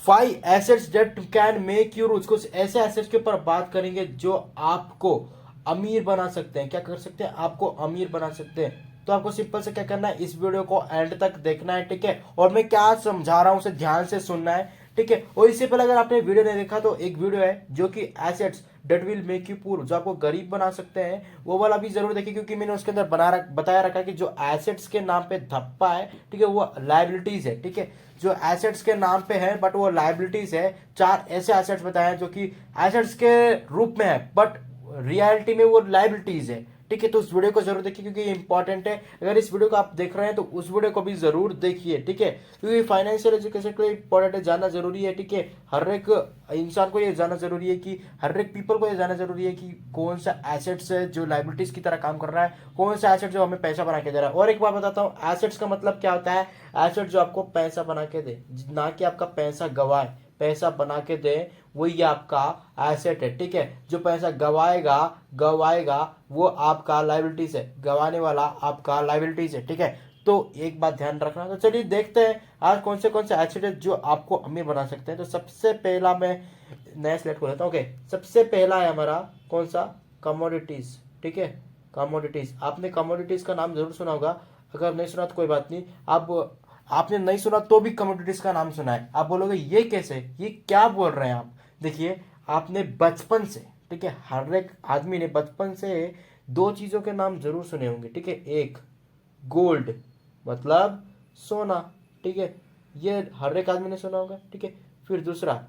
Five assets that can make you rich. कुछ ऐसे assets के ऊपर बात करेंगे जो आपको अमीर बना सकते हैं। क्या कर सकते हैं? आपको अमीर बना सकते हैं। तो आपको सिंपल से क्या करना है, इस वीडियो को एंड तक देखना है, ठीक है। और मैं क्या समझा रहा हूं उसे ध्यान से सुनना है, ठीक है। और इससे पहले अगर आपने वीडियो नहीं देखा तो एक वीडियो है जो कि assets that will make you poor, जो आपको गरीब बना सकते हैं, वो वाला भी जरूर देखिए, क्योंकि मैंने उसके अंदर बताया रखा कि जो एसेट्स के नाम पे धप्पा है, ठीक है, वो लाइबिलिटीज है, ठीक है। जो एसेट्स के नाम पे है बट वो लाइबिलिटीज है। चार ऐसे एसेट्स बताए हैं जो कि एसेट्स के रूप में है बट रियलिटी में वो लाइबिलिटीज है, ठीक है। तो उस वीडियो को जरूर देखिए क्योंकि ये इंपॉर्टेंट है। अगर इस वीडियो को आप देख रहे हैं तो उस वीडियो को भी जरूर देखिए, ठीक है, क्योंकि फाइनेंशियल एजुकेशन के लिए इंपॉर्टेंट है, जानना जरूरी है, ठीक है। हर एक इंसान को ये जानना जरूरी है कि हर एक पीपल को ये जानना जरूरी है कि कौन सा एसेट्स है जो लाइबिलिटीज की तरह काम कर रहा है, कौन सा एसेट जो हमें पैसा बना के दे रहा है। और एक बात बताता हूँ, एसेट्स का मतलब क्या होता है? एसेट जो आपको पैसा बना के दे, ना कि आपका पैसा गवाए, पैसा बना के दे, वही आपका एसेट है, ठीक है। जो पैसा गवाएगा गवाएगा वो आपका लाइबिलिटीज है, गवाने वाला आपका लाइबिलिटीज है, ठीक है। तो एक बात ध्यान रखना। तो चलिए देखते हैं आज कौन से एसेट है जो आपको अमीर बना सकते हैं। तो सबसे पहला मैं नया स्लेट खोल लेता हूँ। ओके, सबसे पहला है हमारा कौन सा? कमोडिटीज, ठीक है। कमोडिटीज, आपने कमोडिटीज का नाम जरूर सुना होगा। अगर नहीं सुना तो कोई बात नहीं, आप आपने नहीं सुना तो भी कमोडिटीज का नाम सुना है। आप बोलोगे ये कैसे, ये क्या बोल रहे हैं आप? देखिए, आपने बचपन से, ठीक है, हर एक आदमी ने बचपन से दो चीजों के नाम जरूर सुने होंगे, ठीक है। एक गोल्ड, मतलब सोना, ठीक है, ये हर एक आदमी ने सुना होगा, ठीक है। फिर दूसरा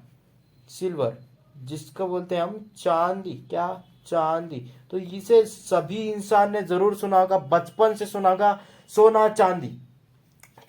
सिल्वर, जिसको बोलते हैं हम चांदी। क्या? चांदी। तो इसे सभी इंसान ने जरूर सुना होगा, बचपन से सुना होगा, सोना चांदी,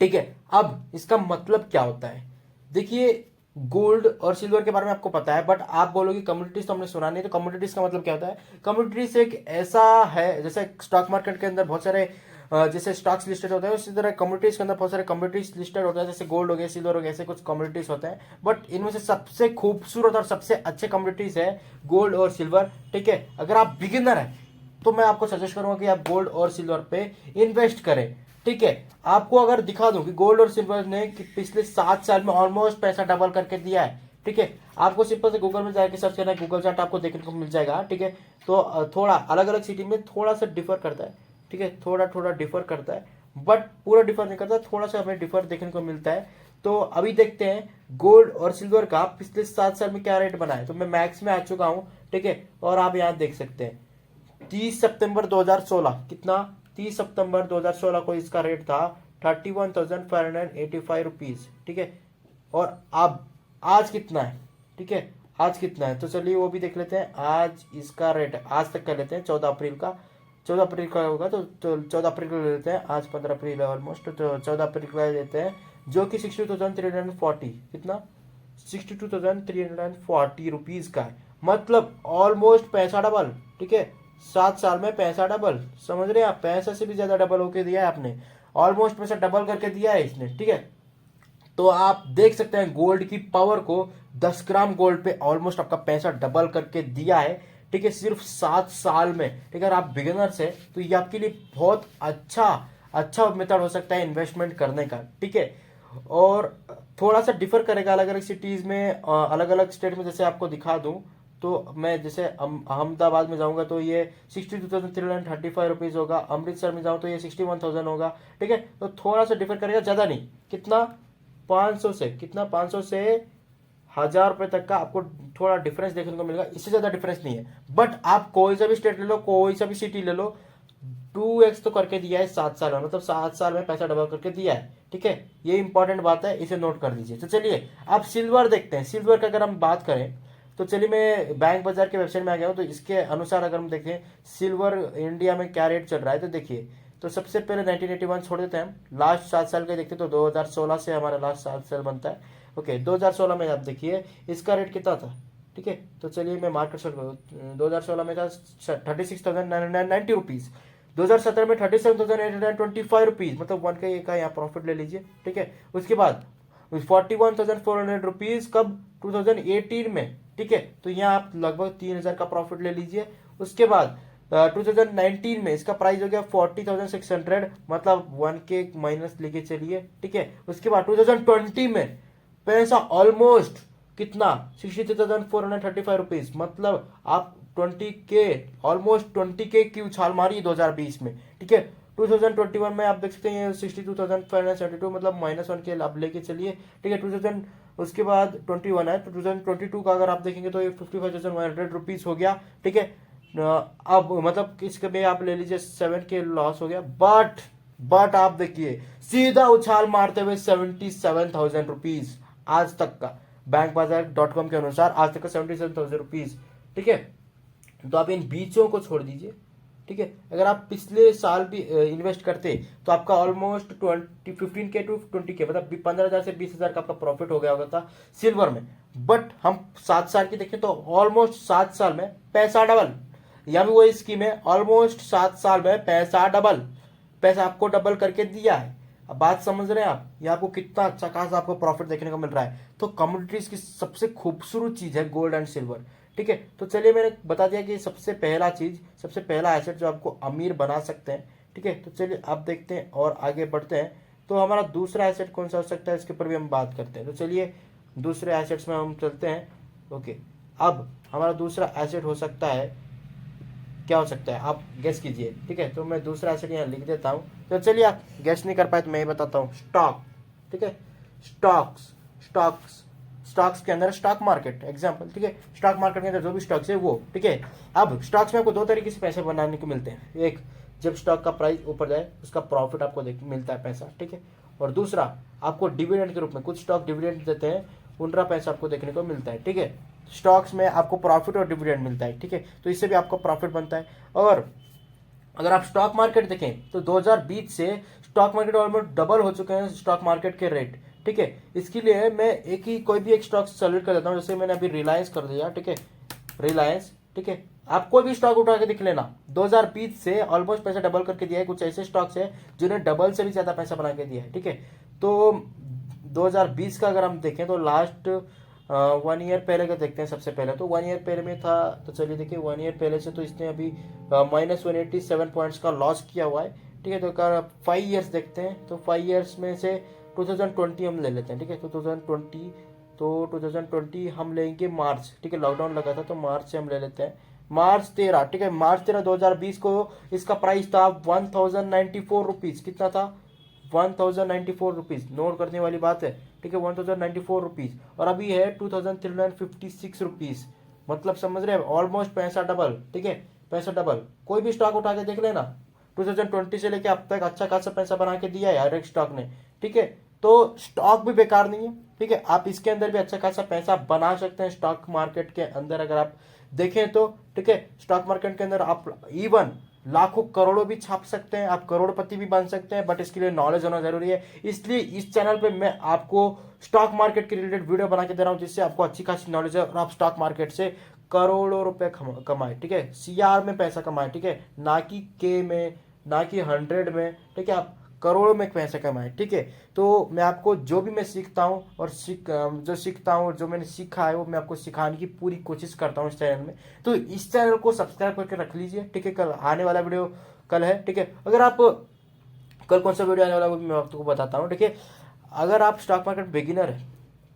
ठीक है। अब इसका मतलब क्या होता है? देखिए, गोल्ड और सिल्वर के बारे में आपको पता है बट आप बोलोगे कमोडिटीज तो हमने सुना नहीं। तो कमोडिटीज का मतलब क्या होता है? कमोडिटीज एक ऐसा है, जैसे स्टॉक मार्केट के अंदर बहुत सारे जैसे स्टॉक्स लिस्टेड होते हैं, उसी तरह कमोडिटीज के अंदर बहुत सारे कमोडिटीज लिस्टेड होते हैं, जैसे गोल्ड हो गया, सिल्वर हो गया, ऐसे कुछ कमोडिटीज होते हैं। बट इनमें से सबसे खूबसूरत और सबसे अच्छे कमोडिटीज है गोल्ड और सिल्वर, ठीक है। अगर आप बिगिनर है तो मैं आपको सजेस्ट करूंगा कि आप गोल्ड और सिल्वर पे इन्वेस्ट करें, ठीक है। आपको अगर दिखा दूं कि गोल्ड और सिल्वर ने कि पिछले 7 साल में ऑलमोस्ट पैसा डबल करके दिया है, ठीक है। आपको सिंपल से गूगल में जाकर सर्च करना है, गूगल चार्ट आपको देखने को मिल जाएगा, ठीक है। तो थोड़ा अलग अलग सिटी में थोड़ा सा डिफर करता है, ठीक है, थोड़ा थोड़ा डिफर करता है बट पूरा डिफर नहीं करता, थोड़ा सा हमें डिफर देखने को मिलता है। तो अभी देखते हैं गोल्ड और सिल्वर का पिछले 7 साल में क्या रेट बना है। तो मैं मैक्स में आ चुका हूं, ठीक है, और आप यहाँ देख सकते हैं 30 सितंबर 2016, कितना? 30 सितंबर 2016 को इसका रेट था 31,585 रुपीज, ठीक है। और अब आज कितना है, ठीक है, आज कितना है? तो चलिए वो भी देख लेते हैं। आज इसका रेट आज तक कर लेते हैं, 14 अप्रैल का। 14 अप्रैल का होगा तो 14 अप्रैल को ले लेते हैं, आज 15 अप्रैल है ऑलमोस्ट, तो 14 अप्रैल का लेते हैं, जो कि 62,340, कितना? 62,340 रुपीज का है। मतलब ऑलमोस्ट पैसा डबल, ठीक है। 7 साल में पैसा डबल, समझ रहे हैं आप? पैसा से भी ज्यादा डबल होके दिया है आपने, ऑलमोस्ट पैसा डबल करके दिया है इसने, ठीक है। तो आप देख सकते हैं गोल्ड की पावर को, 10 ग्राम गोल्ड पे ऑलमोस्ट आपका पैसा डबल करके दिया है, ठीक है, सिर्फ 7 साल में, ठीक है। अगर आप बिगिनर्स है तो ये आपके लिए बहुत अच्छा अच्छा मेथड हो सकता है इन्वेस्टमेंट करने का, ठीक है। और थोड़ा सा डिफर करेगा अलग अलग सिटीज में, अलग अलग स्टेट में। जैसे आपको दिखा दूं तो मैं जैसे अहमदाबाद में जाऊंगा तो ये 62,335 रुपीज होगा, अमृतसर में जाऊं तो ये 61,000 होगा, ठीक है। तो थोड़ा सा डिफर करेगा, ज्यादा नहीं। कितना? 500 से, कितना? 500 से 1,000 रुपए तक का आपको थोड़ा डिफरेंस देखने को मिलेगा, इससे ज्यादा डिफरेंस नहीं है। बट आप कोई सा भी स्टेट ले लो, कोई सा भी सिटी ले लो, 2x तो करके दिया है 7 साल में, मतलब 7 साल में पैसा डबल करके दिया है, ठीक है। ये इंपॉर्टेंट बात है, इसे नोट कर दीजिए। तो चलिए अब सिल्वर देखते हैं। सिल्वर का अगर हम बात करें तो चलिए मैं बैंक बाजार के वेबसाइट में आ गया हूँ। तो इसके अनुसार अगर हम देखें सिल्वर इंडिया में क्या रेट चल रहा है, तो देखिए, तो सबसे पहले 1981 छोड़ देते हैं हम, लास्ट 7 साल के देखते हैं, तो 2016 से हमारा लास्ट 7 साल बनता है। ओके, 2016 में आप देखिए इसका रेट कितना था, ठीक है। तो चलिए मैं मार्केट सर्च करूँ, 2016 में था 36,990 रुपीज, 2017 में 37,825 रुपीज, मतलब 1 का यहाँ प्रॉफिट ले लीजिए, ठीक है। उसके बाद 41,400 रुपीज कब? 2018 में, ठीक है। तो यहाँ आप लगभग 3,000 का प्रॉफिट ले लीजिए। उसके बाद 2019 में इसका प्राइस हो गया 40,600, मतलब 1 के माइनस लेके चलिए, ठीक है। उसके बाद 2020 में पैसा ऑलमोस्ट कितना 63,435 रुपीज, मतलब आप 20K ऑलमोस्ट 20K की उछाल मारी 2020 में, ठीक है। 2021 में आप देख सकते हैं 62,572, मतलब -1 के आप लेके चलिए, ठीक है। 2000 उसके बाद 21 है, 2022 का अगर आप देखेंगे तो ये 55,100 रुपीज हो गया, ठीक है। अब मतलब इसके में आप ले लीजिए 7K लॉस हो गया, बट आप देखिए सीधा उछाल मारते हुए 77,000 रुपीज आज तक का, बैंक बाजार .com के अनुसार आज तक का 77,000 रुपीज, ठीक है। तो आप इन बीचों को छोड़ दीजिए, ठीक है। अगर आप पिछले साल भी इन्वेस्ट करते तो आपका ऑलमोस्ट 15K टू 20K, मतलब 15,000 से 20,000 का आपका प्रॉफिट हो गया होगा था सिल्वर में। बट हम 7 साल की देखें तो ऑलमोस्ट 7 साल में पैसा डबल, या भी वही स्कीम है, ऑलमोस्ट 7 साल में पैसा डबल, पैसा आपको डबल करके दिया है। अब बात समझ रहे हैं आप, ये आपको कितना अच्छा खासा आपको प्रॉफिट देखने को मिल रहा है। तो कमोडिटीज की सबसे खूबसूरत चीज है गोल्ड एंड सिल्वर, ठीक है। तो चलिए मैंने बता दिया कि सबसे पहला एसेट जो आपको अमीर बना सकते हैं, ठीक है। तो चलिए आप देखते हैं और आगे बढ़ते हैं। तो हमारा दूसरा एसेट कौन सा हो सकता है, इसके ऊपर भी हम बात करते हैं। तो चलिए दूसरे एसेट्स में हम चलते हैं। ओके, अब हमारा दूसरा एसेट हो सकता है, क्या हो सकता है आप गेस कीजिए, ठीक है। तो मैं दूसरा एसेट यहाँ लिख देता हूँ। तो चलिए आप गेस नहीं कर पाए तो मैं ही बताता हूँ, स्टॉक, ठीक है। स्टॉक्स के अंदर स्टॉक मार्केट एग्जांपल, ठीक है। स्टॉक मार्केट के अंदर जो भी स्टॉक्स है वो, ठीक है। अब स्टॉक्स में आपको दो तरीके से पैसे बनाने को मिलते हैं, एक जब स्टॉक का प्राइस ऊपर जाए उसका प्रॉफिट आपको मिलता है पैसा, ठीक है। और दूसरा आपको डिविडेंड के रूप में, कुछ स्टॉक डिविडेंड देते हैं, उनका पैसा आपको देखने को मिलता है, ठीक है। स्टॉक्स में आपको प्रॉफिट और डिविडेंड मिलता है, ठीक है। तो इससे भी आपको प्रॉफिट बनता है। और अगर आप स्टॉक मार्केट देखें तो 2020 से स्टॉक मार्केट ऑलमोस्ट डबल हो चुके हैं स्टॉक मार्केट के रेट, ठीक है। इसके लिए मैं कोई भी एक स्टॉक सेलेक्ट कर देता हूँ, जैसे मैंने अभी रिलायंस कर दिया, ठीक है, रिलायंस, ठीक है। आप कोई भी स्टॉक उठा के दिख लेना, 2020 से ऑलमोस्ट पैसा डबल करके दिया है। कुछ ऐसे स्टॉक्स है जिन्हें डबल से भी ज्यादा पैसा बना के दिया है, ठीक है। तो 2020 का अगर हम देखें तो लास्ट 1 ईयर पहले का देखते हैं। सबसे पहले तो 1 ईयर पहले में था, तो चलिए देखिए 1 ईयर पहले से तो इसने अभी -187 पॉइंट्स का लॉस किया हुआ है, ठीक है। तो अगर 5 ईयर्स देखते हैं तो 5 ईयर्स में से 2020 हम ले लेते हैं, ठीक है। तो 2020 हम लेंगे मार्च, ठीक है, लॉकडाउन लगा था तो मार्च से हम ले लेते हैं। मार्च 13, ठीक है, मार्च 13 2020 को इसका प्राइस था 1094 रुपीज। कितना था? 1094 रुपीज। नोट करने वाली बात है, ठीक है, 1094 रुपीज। और अभी है 2356 रुपीज, मतलब समझ रहे हैं ऑलमोस्ट पैसा डबल, ठीक है, पैसा डबल। कोई भी स्टॉक उठा के देख लेना, 2020 से लेके अब तक अच्छा खासा पैसा बना के दिया है हर एक स्टॉक ने, ठीक है। तो स्टॉक भी बेकार नहीं है, ठीक है, आप इसके अंदर भी अच्छा खासा पैसा बना सकते हैं स्टॉक मार्केट के अंदर अगर आप देखें तो, ठीक है। स्टॉक मार्केट के अंदर आप इवन लाखों करोड़ों भी छाप सकते हैं, आप करोड़पति भी बन सकते हैं, बट इसके लिए नॉलेज होना जरूरी है। इसलिए इस चैनल पे मैं आपको स्टॉक मार्केट के रिलेटेड वीडियो बना के दे रहा हूं, जिससे आपको अच्छी खासी नॉलेज है और आप स्टॉक मार्केट से करोड़ों रुपए कमाए, ठीक है, सीआर में पैसा कमाए, ठीक है, ना कि के में, ना कि 100 में, ठीक है, आप करोड़ों में पैसे कमाए, ठीक है। तो मैं आपको जो भी मैं सीखता हूँ और जो सीखता हूँ और जो मैंने सीखा है वो मैं आपको सिखाने की पूरी कोशिश करता हूँ इस चैनल में। तो इस चैनल को सब्सक्राइब करके रख लीजिए, ठीक है। कल आने वाला वीडियो कल है, ठीक है। अगर आप कल कौन सा वीडियो आने वाला वो भी मैं आपको बताता हूँ, ठीक है। अगर आप स्टॉक मार्केट बिगिनर है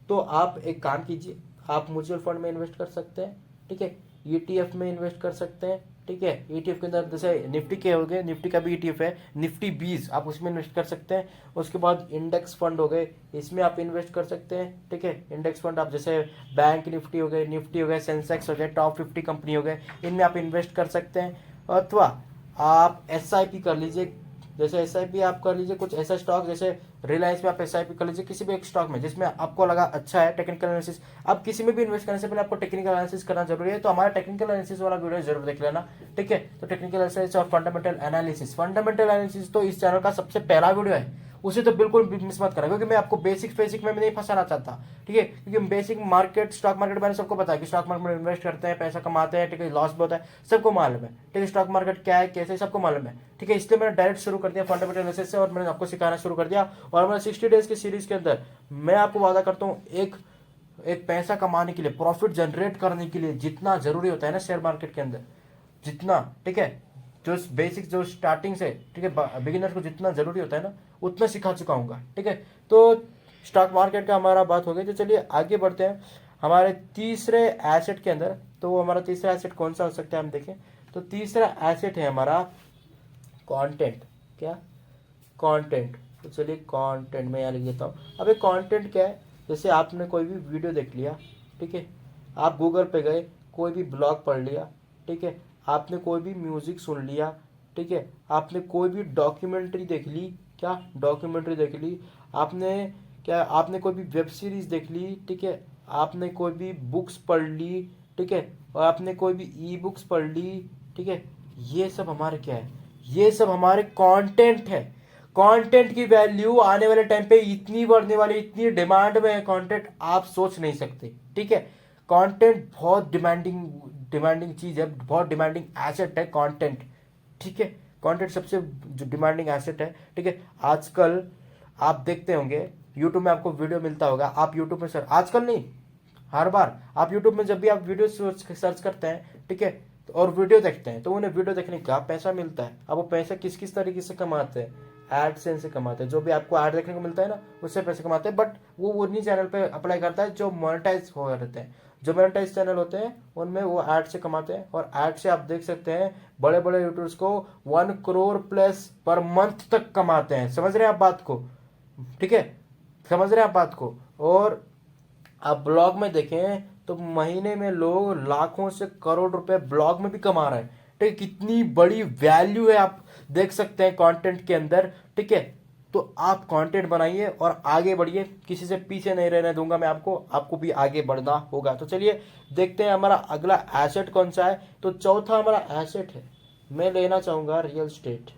तो आप एक काम कीजिए, आप म्यूचुअल फंड में इन्वेस्ट कर सकते हैं, ठीक है, ईटीएफ में इन्वेस्ट कर सकते हैं, ठीक है। ईटीएफ के अंदर जैसे निफ्टी के हो गए, निफ्टी का भी ईटीएफ है, निफ्टी 20, आप उसमें इन्वेस्ट कर सकते हैं। उसके बाद इंडेक्स फंड हो गए, इसमें आप इन्वेस्ट कर सकते हैं, ठीक है। इंडेक्स फंड आप जैसे बैंक निफ्टी हो गए, सेंसेक्स हो गए, टॉप 50 कंपनी हो गए, इनमें आप इन्वेस्ट कर सकते हैं। अथवा आप एसआईपी कर लीजिए, जैसे एसआईपी आप कर लीजिए कुछ ऐसा स्टॉक, जैसे रिलायंस में आप एसआईपी कर लीजिए किसी भी एक स्टॉक में जिसमें आपको लगा अच्छा है टेक्निकल एनालिसिस। आप किसी में भी इन्वेस्ट करने से पहले आपको टेक्निकल एनालिसिस करना जरूरी है, तो हमारा टेक्निकल एनालिसिस वाला वीडियो जरूर देख लेना, ठीक है। तो टेक्निकल एनालिसिस और फंडामेंटल एनालिसिस तो इस चैनल का सबसे पहला वीडियो है, उसे तो बिल्कुल भी मिस मत करना, क्योंकि मैं आपको बेसिक में नहीं फंसाना चाहता, ठीक है। क्योंकि बेसिक मार्केट, स्टॉक मार्केट मैंने सबको बताया कि स्टॉक मार्केट में इन्वेस्ट करते हैं, पैसा कमाते हैं, ठीक है, लॉस भी होता है, सबको मालूम है, ठीक है। स्टॉक मार्केट क्या है, कैसे, सबको मालूम है, ठीक है। इसलिए मैंने डायरेक्ट शुरू कर दिया फंडामेंटल एनालिसिस से और मैंने आपको सिखाना शुरू कर दिया। और मैं 60 डेज की सीरीज के अंदर मैं आपको वादा करता हूँ एक पैसा कमाने के लिए, प्रॉफिट जनरेट करने के लिए जितना जरूरी होता है ना शेयर मार्केट के अंदर, जितना, ठीक है, जो बेसिक जो स्टार्टिंग से, ठीक है, बिगिनर को जितना जरूरी होता है ना उतना सिखा चुका हूँ, ठीक है। तो स्टॉक मार्केट का हमारा बात हो गई। तो चलिए आगे बढ़ते हैं हमारे तीसरे एसेट के अंदर। तो वो हमारा तीसरा एसेट कौन सा हो सकता है हम देखें। तो तीसरा एसेट है हमारा कंटेंट। क्या? कंटेंट। तो चलिए कंटेंट में यहाँ लिख देता हूँ। अब ये कंटेंट क्या है, जैसे आपने कोई भी वीडियो देख लिया, ठीक है, आप गूगल पे गए, कोई भी ब्लॉग पढ़ लिया, ठीक है, आपने कोई भी म्यूजिक सुन लिया, ठीक है, आपने कोई भी डॉक्यूमेंट्री देख ली, क्या डॉक्यूमेंट्री देख ली, आपने क्या आपने कोई भी वेब सीरीज देख ली, ठीक है, आपने कोई भी बुक्स पढ़ ली, ठीक है, और आपने कोई भी ई बुक्स पढ़ ली, ठीक है, ये सब हमारे क्या है, ये सब हमारे कंटेंट है। कंटेंट की वैल्यू आने वाले टाइम पे इतनी बढ़ने वाली, इतनी डिमांड में है कंटेंट, आप सोच नहीं सकते, ठीक है। कंटेंट बहुत डिमांडिंग डिमांडिंग चीज है, बहुत डिमांडिंग एसेट है कंटेंट, ठीक है। कंटेंट सबसे जो डिमांडिंग एसेट है, ठीक है। आजकल आप देखते होंगे यूट्यूब में आपको वीडियो मिलता होगा, आप यूट्यूब में आजकल नहीं, हर बार आप यूट्यूब में जब भी आप वीडियो सर्च करते हैं, ठीक है, और वीडियो देखते हैं, तो उन्हें वीडियो देखने का पैसा मिलता है। अब वो पैसा किस किस तरीके से कमाते हैं, एडसेंस से कमाते हैं। जो भी आपको ऐड देखने को मिलता है ना, उससे पैसे कमाते हैं, बट वो उन्हीं चैनल पे अप्लाई करता है जो मोनेटाइज हो रहते हैं। जो मोनेटाइज चैनल होते हैं उनमें वो ऐड से कमाते हैं, और ऐड से आप देख सकते हैं बड़े बड़े यूट्यूबर्स को 1 करोड़+ पर मंथ तक कमाते हैं। समझ रहे हैं आप बात को, ठीक है, समझ रहे हैं आप बात को। और आप ब्लॉग में देखें तो महीने में लोग लाखों से करोड़ रुपए ब्लॉग में भी कमा रहे हैं, ठीक है। कितनी बड़ी वैल्यू है आप देख सकते हैं कंटेंट के अंदर, ठीक है। तो आप कंटेंट बनाइए और आगे बढ़िए, किसी से पीछे नहीं रहने दूंगा मैं आपको, आपको भी आगे बढ़ना होगा। तो चलिए देखते हैं हमारा अगला एसेट कौन सा है। तो चौथा हमारा एसेट है, मैं लेना चाहूंगा रियल स्टेट,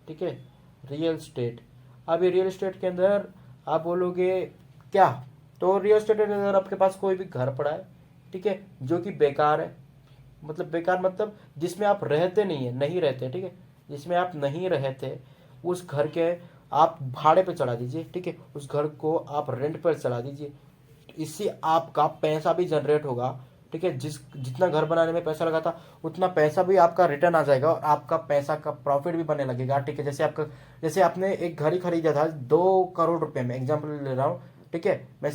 ठीक है, रियल स्टेट। अब ये रियल स्टेट के अंदर आप बोलोगे क्या, तो रियल एस्टेट के अंदर आपके पास कोई भी घर पड़ा है, ठीक है, जो कि बेकार है, मतलब बेकार मतलब जिसमें आप रहते नहीं है, नहीं रहते, ठीक है, जिसमें आप नहीं रहते, उस घर के आप भाड़े पे चढ़ा दीजिए, ठीक है, उस घर को आप रेंट पर चढ़ा दीजिए। इससे आपका पैसा भी जनरेट होगा, ठीक है। जितना घर बनाने में पैसा लगा था उतना पैसा भी आपका रिटर्न आ जाएगा, और आपका पैसा का प्रॉफिट भी बनने लगेगा, ठीक है। जैसे आपने एक घर ही खरीदा था 2 करोड़ रुपए में, एग्जाम्पल ले रहा हूँ, ठीक है, मैं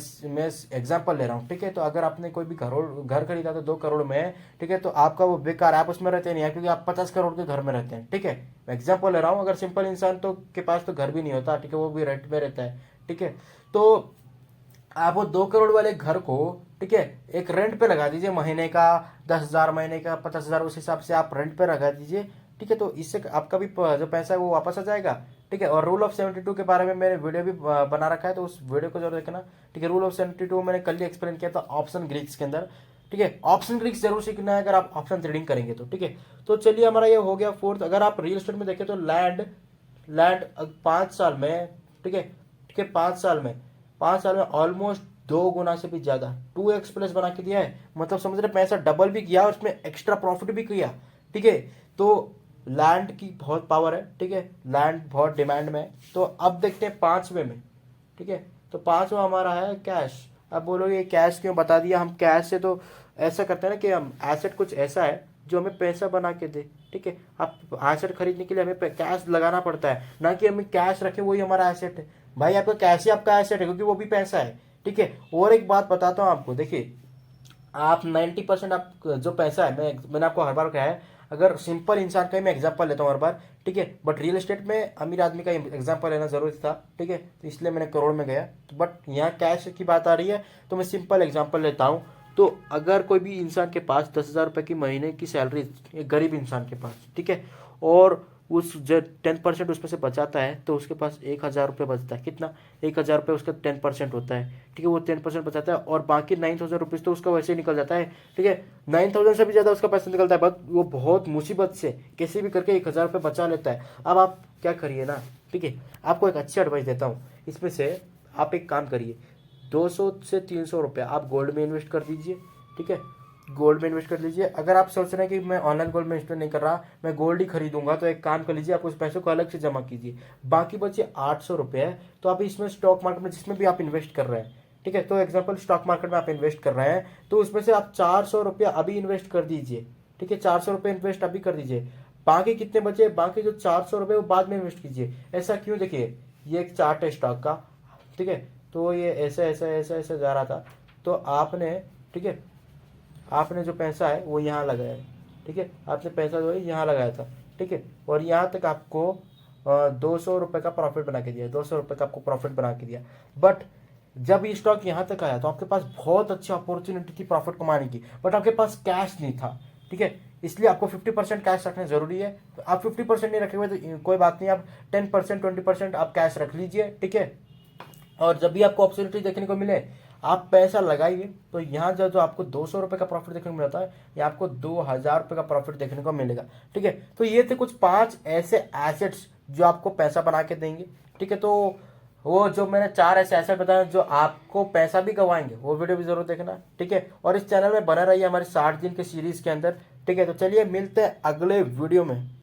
एग्जांपल ले रहा हूँ, ठीक है। तो अगर आपने कोई भी घर खरीदा तो 2 करोड़ में, ठीक है, तो आपका वो बेकार, आप उसमें रहते नहीं है, क्योंकि आप 50 करोड़ के घर में रहते हैं, ठीक है। मैं एग्जांपल ले रहा हूँ, अगर सिंपल इंसान तो के पास तो घर भी नहीं होता, ठीक है, वो भी रेंट में रहता है, ठीक है। तो आप वो 2 करोड़ वाले घर को, ठीक है, एक रेंट पे लगा दीजिए, महीने का 10,000, महीने का 50,000, उस हिसाब से आप रेंट पे लगा दीजिए, ठीक है। तो इससे आपका भी जो पैसा है वो वापस आ जाएगा, ठीक है। और रूल ऑफ 72 के बारे में मैंने वीडियो भी बना रखा है, तो उस वीडियो को जरूर देखना, ठीक है। रूल ऑफ 72 मैंने कल ही एक्सप्लेन किया था ऑप्शन ग्रीक्स के अंदर, ठीक है। ऑप्शन ग्रीक्स जरूर सीखना है अगर आप ऑप्शन ट्रेडिंग करेंगे तो, ठीक है। तो चलिए हमारा ये हो गया फोर्थ। अगर आप रियल एस्टेट में देखें तो लैंड लैंड 5 साल में, ठीक है, ठीक है, 5 साल में ऑलमोस्ट 2 गुना से भी ज्यादा 2x+ बना के दिया है, मतलब समझ रहे, पैसा डबल भी किया और उसमें एक्स्ट्रा प्रॉफिट भी किया, ठीक है। तो लैंड की बहुत पावर है, ठीक है, लैंड बहुत डिमांड में है। तो अब देखते हैं पांचवे में, ठीक है। तो पांचवा हमारा है कैश। अब बोलोगे कैश क्यों बता दिया, हम कैश से तो ऐसा करते हैं ना कि हम एसेट कुछ ऐसा है जो हमें पैसा बना के दे, ठीक है। आप एसेट खरीदने के लिए हमें कैश लगाना पड़ता है, ना कि हमें कैश रखे वही हमारा एसेट है। भाई आपका कैश ही आपका एसेट है, क्योंकि वो भी पैसा है, ठीक है। और एक बात बताता हूँ आपको, देखिए आप 90% आप जो पैसा है, मैंने आपको हर बार कहा है, अगर सिंपल इंसान का ही मैं एग्जांपल लेता हूँ हर बार, ठीक है, बट रियल एस्टेट में अमीर आदमी का एग्जांपल लेना जरूरी था, ठीक है, तो इसलिए मैंने करोड़ में गया। तो बट यहाँ कैश की बात आ रही है तो मैं सिंपल एग्जांपल लेता हूँ। तो अगर कोई भी इंसान के पास 10,000 रुपये की महीने की सैलरी, एक गरीब इंसान के पास, ठीक है, और उस जो 10% उसमें से बचाता है, तो उसके पास 1,000 रुपये बचता है। कितना? 1,000 रुपये उसका 10% होता है, ठीक है, वो 10% बचाता है, और बाकी 9,000 रुपीज़ तो उसका वैसे ही निकल जाता है, ठीक है। 9,000 से भी ज़्यादा उसका पैसा निकलता है, बट वो बहुत मुसीबत से कैसे भी करके 1,000 रुपये बचा लेता है। अब आप क्या करिए ना, ठीक है, आपको एक अच्छी एडवाइस देता हूँ, इसमें से आप एक काम करिए, 200 से 300 रुपये आप गोल्ड में इन्वेस्ट कर दीजिए, ठीक है, गोल्ड में इन्वेस्ट कर लीजिए। अगर आप सोच रहे हैं कि मैं ऑनलाइन गोल्ड में इन्वेस्ट नहीं कर रहा, मैं गोल्ड ही खरीदूंगा, तो एक काम कर लीजिए, आप उस पैसों को अलग से जमा कीजिए। बाकी बचे 800 रुपये है, तो आप इसमें स्टॉक मार्केट में जिसमें भी आप इन्वेस्ट कर रहे हैं, ठीक है, तो एग्जाम्पल स्टॉक मार्केट में आप इन्वेस्ट कर रहे हैं, तो उसमें से आप 400 रुपये अभी इन्वेस्ट कर दीजिए, ठीक है, 400 रुपये इन्वेस्ट अभी कर दीजिए। बाकी कितने बचे, बाकी जो 400 रुपये वो बाद में इन्वेस्ट कीजिए। ऐसा क्यों? देखिए ये एक चार्ट है स्टॉक का, ठीक है, तो ये ऐसे ऐसे ऐसे ऐसे जा रहा था, तो आपने, ठीक है, आपने जो पैसा है वो यहाँ लगाया है, ठीक है, आपने पैसा जो है यहाँ लगाया था, ठीक है, और यहाँ तक आपको 200 रुपये का प्रॉफिट बना के दिया, 200 रुपये का आपको प्रॉफिट बना के दिया। बट जब ये स्टॉक यहाँ तक आया तो आपके पास बहुत अच्छी अपॉर्चुनिटी थी प्रॉफिट कमाने की, बट आपके पास कैश नहीं था, ठीक है, इसलिए आपको 50% कैश रखना जरूरी है। तो आप 50% नहीं रखे हुए तो कोई बात नहीं, आप 10% 20% आप कैश रख लीजिए, ठीक है। और जब भी आपको अपॉर्चुनिटी देखने को मिले आप पैसा लगाइए। तो यहाँ जो जो आपको 200 रुपये का प्रॉफिट देखने को मिलता है, ये आपको 2000 रुपये का प्रॉफिट देखने को मिलेगा, ठीक है। तो ये थे कुछ 5 ऐसे एसेट्स जो आपको पैसा बना के देंगे, ठीक है। तो वो जो मैंने 4 ऐसे एसेट बताए जो आपको पैसा भी गवाएंगे, वो वीडियो भी जरूर देखना, ठीक है। और इस चैनल में बना रहिए हमारे 60 दिन के सीरीज के अंदर, ठीक है। तो चलिए मिलते हैं अगले वीडियो में।